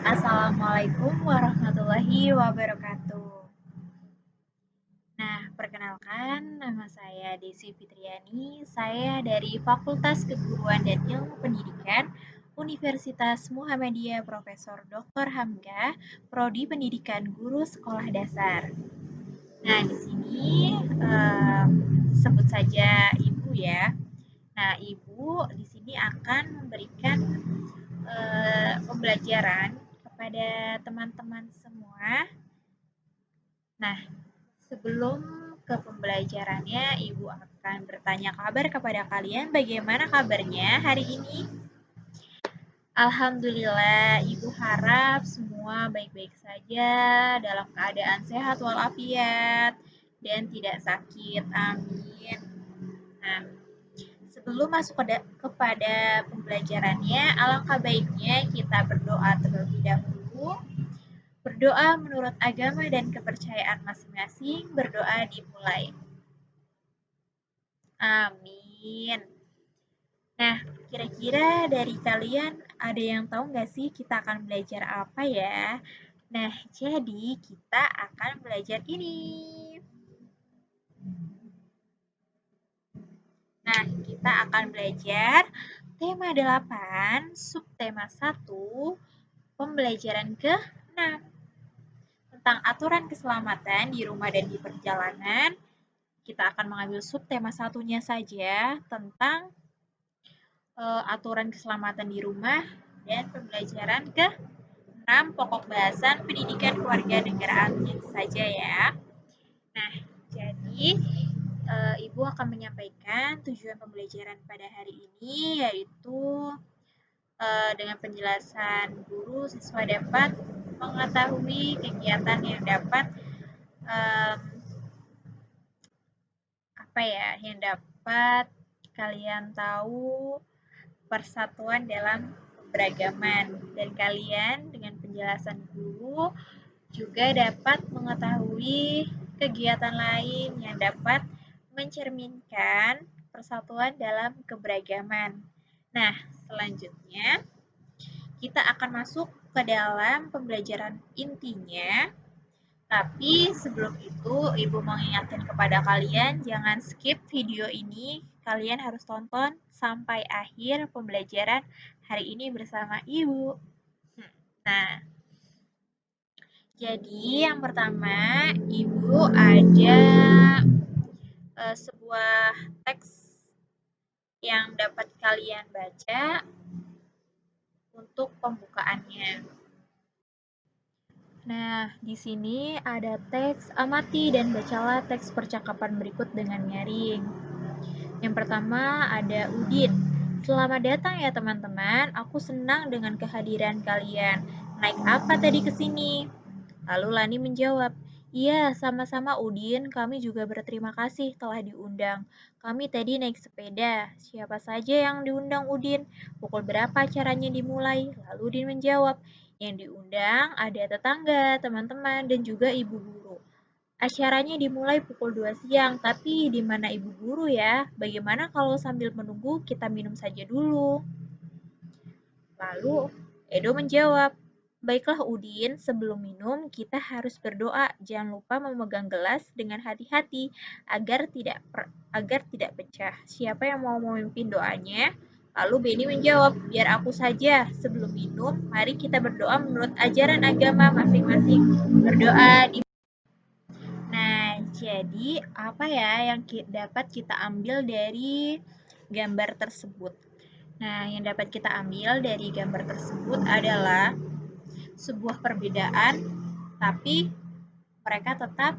Assalamualaikum warahmatullahi wabarakatuh. Nah, perkenalkan nama saya Desi Fitriani. Saya dari Fakultas Keguruan dan Ilmu Pendidikan Universitas Muhammadiyah Profesor Dr. Hamka, Prodi Pendidikan Guru Sekolah Dasar. Nah, di sini sebut saja Ibu ya. Nah, Ibu di sini akan memberikan pembelajaran kepada teman-teman semua. Nah, sebelum ke pembelajarannya, Ibu akan bertanya kabar kepada kalian bagaimana kabarnya hari ini. Alhamdulillah, Ibu harap semua baik-baik saja, dalam keadaan sehat walafiat, dan tidak sakit. Amin. Nah, sebelum masuk kepada pembelajarannya, alangkah baiknya kita berdoa terlebih dahulu. Berdoa menurut agama dan kepercayaan masing-masing, berdoa dimulai. Amin. Nah, kira-kira dari kalian ada yang tahu nggak sih kita akan belajar apa ya? Nah, jadi kita akan belajar ini. Nah, kita akan belajar tema 8, subtema 1, pembelajaran ke-6 tentang aturan keselamatan di rumah dan di perjalanan. Kita akan mengambil subtema satunya saja tentang aturan keselamatan di rumah dan pembelajaran ke-6 pokok bahasan pendidikan keluarga negaraan saja ya. Nah, jadi Ibu akan menyampaikan tujuan pembelajaran pada hari ini, yaitu dengan penjelasan guru siswa dapat mengetahui kegiatan yang dapat yang dapat kalian tahu persatuan dalam keberagaman, dan kalian dengan penjelasan guru juga dapat mengetahui kegiatan lain yang dapat mencerminkan persatuan dalam keberagaman. Nah, selanjutnya kita akan masuk ke dalam pembelajaran intinya. Tapi sebelum itu, Ibu mengingatkan kepada kalian, jangan skip video ini. Kalian harus tonton sampai akhir pembelajaran hari ini bersama Ibu. Nah, jadi yang pertama, Ibu ada sebuah teks yang dapat kalian baca untuk pembukaannya. Nah, di sini ada teks, amati dan bacalah teks percakapan berikut dengan nyaring. Yang pertama ada Udin. Selamat datang ya teman-teman, aku senang dengan kehadiran kalian. Naik apa tadi ke sini? Lalu Lani menjawab, iya, sama-sama Udin, kami juga berterima kasih telah diundang. Kami tadi naik sepeda. Siapa saja yang diundang Udin? Pukul berapa acaranya dimulai? Lalu Udin menjawab, yang diundang ada tetangga, teman-teman, dan juga ibu guru. Acaranya dimulai pukul 2 siang, tapi di mana ibu guru ya? Bagaimana kalau sambil menunggu kita minum saja dulu? Lalu Edo menjawab, baiklah Udin, sebelum minum kita harus berdoa. Jangan lupa memegang gelas dengan hati-hati agar tidak pecah. Siapa yang mau memimpin doanya? Lalu Beni menjawab, biar aku saja. Sebelum minum, mari kita berdoa menurut ajaran agama masing-masing. Berdoa di Nah, jadi apa ya yang dapat kita ambil dari gambar tersebut? Nah, yang dapat kita ambil dari gambar tersebut adalah sebuah perbedaan, tapi mereka tetap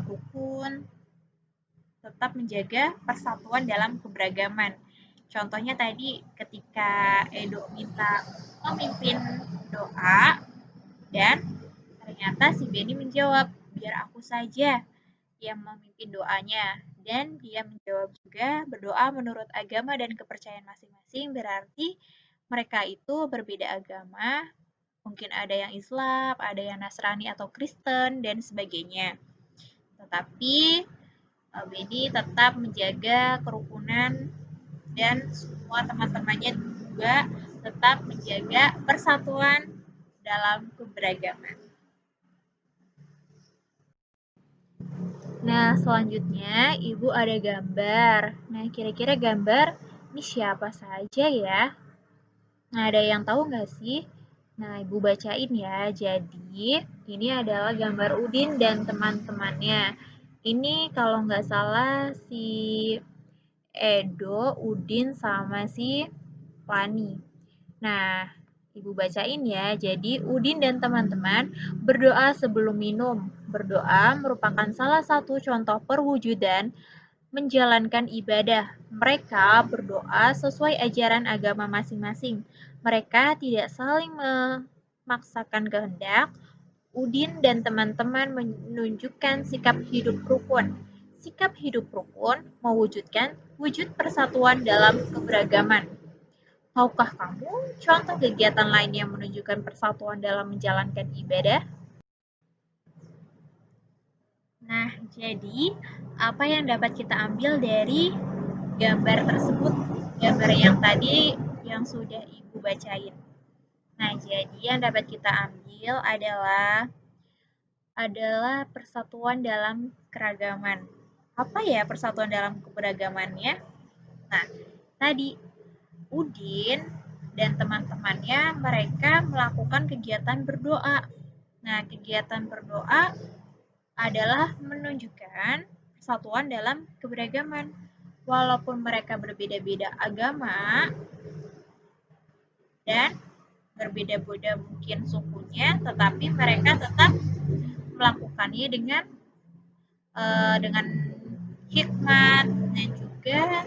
rukun, tetap menjaga persatuan dalam keberagaman. Contohnya tadi ketika Edo minta memimpin doa, dan ternyata si Benny menjawab, biar aku saja yang memimpin doanya. Dan dia menjawab juga, berdoa menurut agama dan kepercayaan masing-masing, berarti mereka itu berbeda agama, mungkin ada yang Islam, ada yang Nasrani atau Kristen, dan sebagainya. Tetapi Benny tetap menjaga kerukunan dan semua teman-temannya juga tetap menjaga persatuan dalam keberagaman. Nah, selanjutnya Ibu ada gambar. Nah, kira-kira gambar ini siapa saja ya? Nah, ada yang tahu nggak sih? Nah, Ibu bacain ya. Jadi, ini adalah gambar Udin dan teman-temannya. Ini kalau nggak salah si Edo, Udin, sama si Fani. Nah, Ibu bacain ya. Jadi, Udin dan teman-teman berdoa sebelum minum. Berdoa merupakan salah satu contoh perwujudan menjalankan ibadah. Mereka berdoa sesuai ajaran agama masing-masing. Mereka tidak saling memaksakan kehendak. Udin dan teman-teman menunjukkan sikap hidup rukun. Sikap hidup rukun mewujudkan wujud persatuan dalam keberagaman. Tahukah kamu contoh kegiatan lain yang menunjukkan persatuan dalam menjalankan ibadah? Nah, jadi apa yang dapat kita ambil dari gambar tersebut? Gambar yang tadi yang sudah Ibu bacain. Nah, jadi yang dapat kita ambil adalah persatuan dalam keragaman. Apa ya persatuan dalam keberagamannya? Nah, tadi Udin dan teman-temannya mereka melakukan kegiatan berdoa. Nah, kegiatan berdoa adalah menunjukkan persatuan dalam keberagaman. Walaupun mereka berbeda-beda agama dan berbeda-beda mungkin sukunya, tetapi mereka tetap melakukannya dengan hikmat dan juga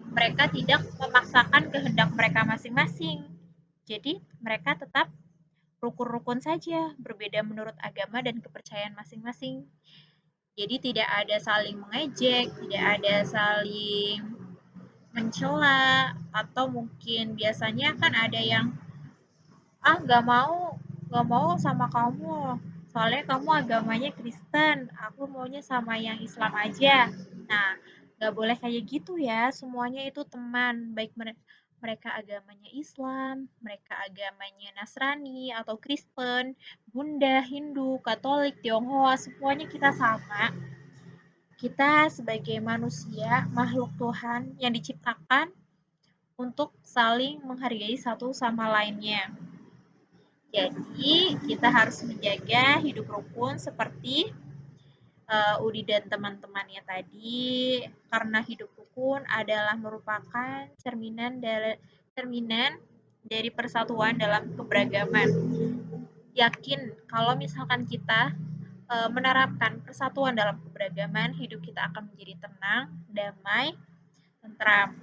mereka tidak memaksakan kehendak mereka masing-masing. Jadi mereka tetap rukun-rukun saja, berbeda menurut agama dan kepercayaan masing-masing. Jadi tidak ada saling mengejek, tidak ada saling mencela, atau mungkin biasanya kan ada yang nggak mau sama kamu, soalnya kamu agamanya Kristen, aku maunya sama yang Islam aja. Nah, nggak boleh kayak gitu ya, semuanya itu teman, baik mereka agamanya Islam, mereka agamanya Nasrani atau Kristen, Bunda, Hindu, Katolik, Tionghoa, semuanya kita sama. Kita sebagai manusia, makhluk Tuhan yang diciptakan untuk saling menghargai satu sama lainnya. Jadi, kita harus menjaga hidup rukun seperti Udi dan teman-temannya tadi, karena hidup rukun adalah merupakan cerminan dari persatuan dalam keberagaman. Yakin kalau misalkan kita menerapkan persatuan dalam keberagaman, hidup kita akan menjadi tenang, damai, tentram.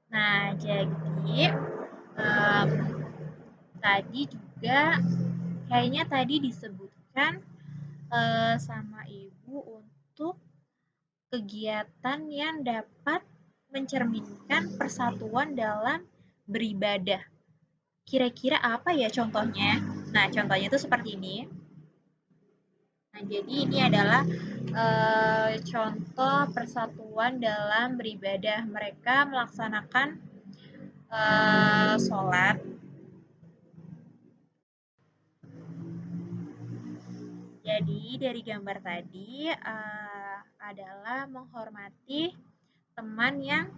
Nah, jadi um, tadi juga kayaknya tadi disebutkan sama Ibu untuk kegiatan yang dapat mencerminkan persatuan dalam beribadah. Kira-kira apa ya contohnya? Nah, contohnya itu seperti ini. Nah, jadi ini adalah contoh persatuan dalam beribadah. Mereka melaksanakan sholat. Jadi dari gambar tadi adalah menghormati teman yang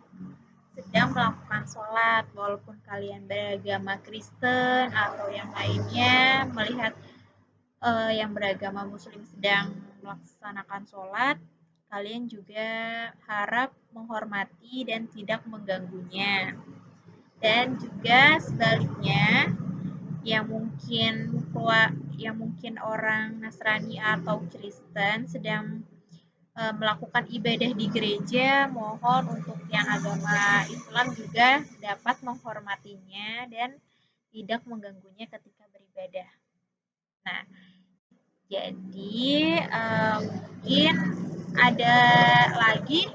sedang melakukan sholat, walaupun kalian beragama Kristen atau yang lainnya, melihat yang beragama Muslim sedang melaksanakan sholat, kalian juga harap menghormati dan tidak mengganggunya. Dan juga sebaliknya, yang mungkin orang Nasrani atau Kristen sedang melakukan ibadah di gereja, mohon untuk yang agama Islam juga dapat menghormatinya dan tidak mengganggunya ketika beribadah. Nah, jadi mungkin ada lagi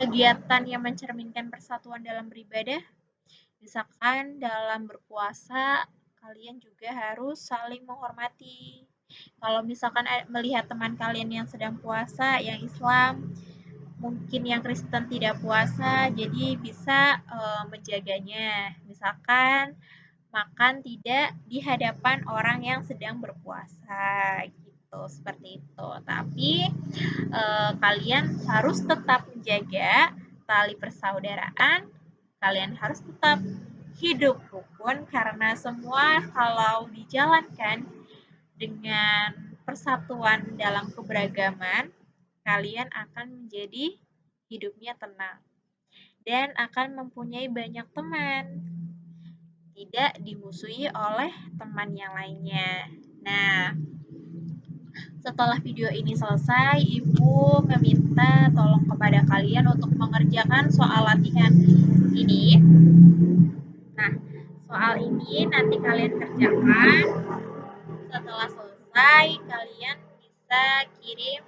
kegiatan yang mencerminkan persatuan dalam beribadah. Misalkan dalam berpuasa, kalian juga harus saling menghormati. Kalau misalkan melihat teman kalian yang sedang puasa, yang Islam, mungkin yang Kristen tidak puasa, jadi bisa menjaganya. Misalkan makan tidak di hadapan orang yang sedang berpuasa gitu, seperti itu. Tapi kalian harus tetap menjaga tali persaudaraan, kalian harus tetap hidup rukun karena semua kalau dijalankan dengan persatuan dalam keberagaman, kalian akan menjadi hidupnya tenang dan akan mempunyai banyak teman, tidak dimusuhi oleh teman yang lainnya. Nah, setelah video ini selesai, Ibu meminta tolong kepada kalian untuk mengerjakan soal latihan ini. Nah, soal ini nanti kalian kerjakan. Setelah selesai, kalian bisa kirim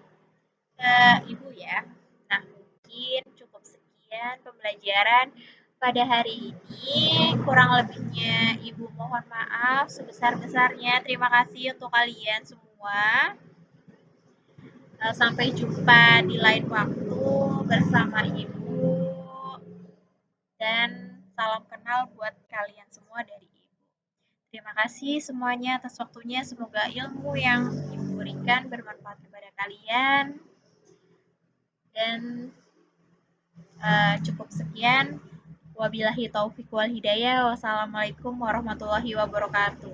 ke Ibu ya. Nah, mungkin cukup sekian pembelajaran pada hari ini. Kurang lebihnya Ibu mohon maaf sebesar-besarnya. Terima kasih untuk kalian semua. Sampai jumpa di lain waktu bersama Ibu. Dan salam kenal buat kalian semua dari Ibu. Terima kasih semuanya atas waktunya. Semoga ilmu yang Ibu berikan bermanfaat kepada kalian. Dan cukup sekian. Wabillahi taufiq wal hidayah. Wassalamualaikum warahmatullahi wabarakatuh.